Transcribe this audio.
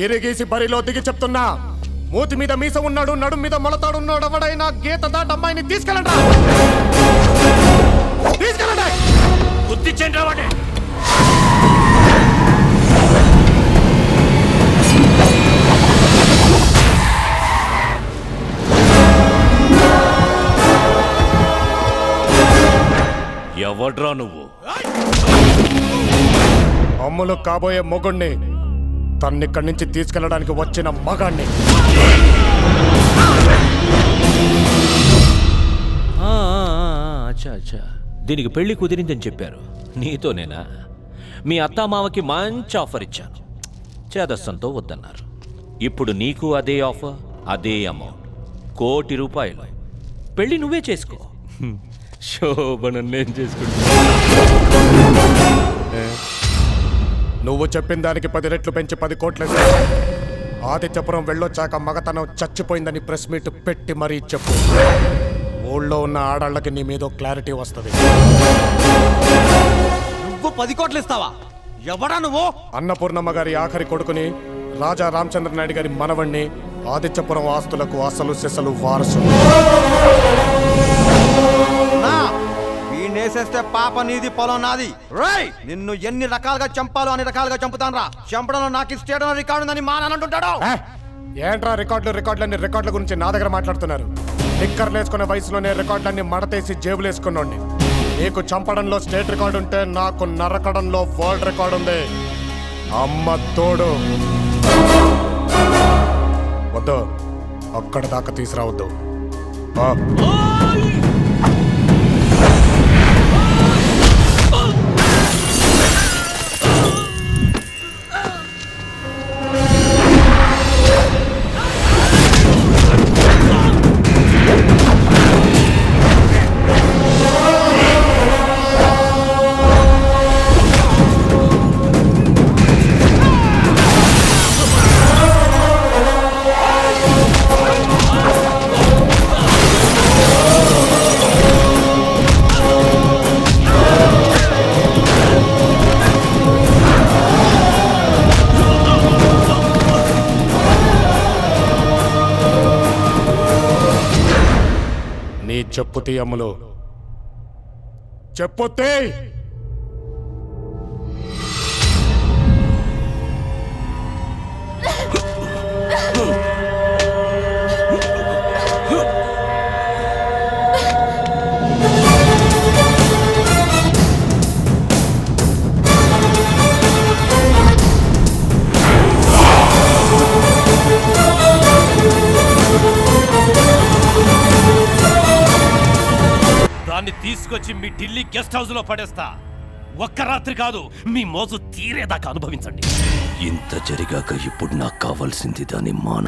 గిరిగీసి బరిలో దిగి చెప్తున్నా, మూతి మీద మీస ఉన్నాడు, నడుం మీద మొలతాడున్నాడు, ఎవడైనా గీత దాటి అమ్మాయిని తీసుకెళ్ళండి. గుర్తించండి రావండి. ఎవడ్రా నువ్వు? అమ్ములు కాబోయే మొగుణ్ణి, తన్నిక్కడి నుంచి తీసుకెళ్ళడానికి వచ్చిన మగాణ్ణి. అచ్చా అచ్చా, దీనికి పెళ్లి కుదిరిందని చెప్పారు. నీతోనేనా? మీ అత్తామావకి మంచి ఆఫర్ ఇచ్చాను, చేదస్తంతో వద్దన్నారు. ఇప్పుడు నీకు అదే ఆఫర్, అదే అమౌంట్, ₹1,00,00,000. పెళ్లి నువ్వే చేసుకో, శోభనం నేను చేసుకుంటా. నువ్వు చెప్పిన దానికి 10 రెట్లు పెంచి 10 కోట్లు. ఆదిత్యపురం వెళ్ళొచ్చాక మగతనం చచ్చిపోయిందని ప్రెస్ మీట్ పెట్టి మరీ చెప్పు. ఊళ్ళో ఉన్న ఆడాళ్ళకి నీ మీద క్లారిటీ వస్తుంది. నువ్వు 10 కోట్లు ఇస్తావా? ఎవడా నువ్వు? అన్నపూర్ణమ్మ గారి ఆఖరి కొడుకుని, రాజా రామచంద్ర నాయుడు గారి మనవణ్ణి, ఆదిత్యపురం ఆస్తులకు అసలు సిసలు వారసు. వీణేసేస్తే పాప నీది, పొలం నాది. రేయ్, నిన్ను ఎన్ని రకాలుగా చంపాలో అన్ని రకాలుగా చంపుతాను రా. చంపడంలో నాకు స్టేట్ రికార్డు ఉందని మా నాన్న అంటుంటాడు. ఏంట్రా రికార్డులన్నీ రికార్డుల గురించి నా దగ్గర మాట్లాడుతున్నారు? టిక్కర్లు వేసుకునే వయసులోనే రికార్డులన్నీ మడతేసి జేబులు వేసుకున్నాండి. నీకు చంపడంలో స్టేట్ రికార్డు ఉంటే నాకు నరకడంలో వరల్డ్ రికార్డు ఉంది. అమ్మ తోడు. వద్దు, అక్కడ దాకా తీసుకురావద్దు. చెప్పుతి అమ్ములు, చెప్పుతే. తీసుకొచ్చి మీ ఢిల్లీ గెస్ట్ హౌస్ లో పడేస్తా. ఒక్క రాత్రి కాదు, మీ మోజు తీరేదాకా అనుభవించండి. ఇంత జరిగాక ఇప్పుడు నాకు కావాల్సింది దాని మాన.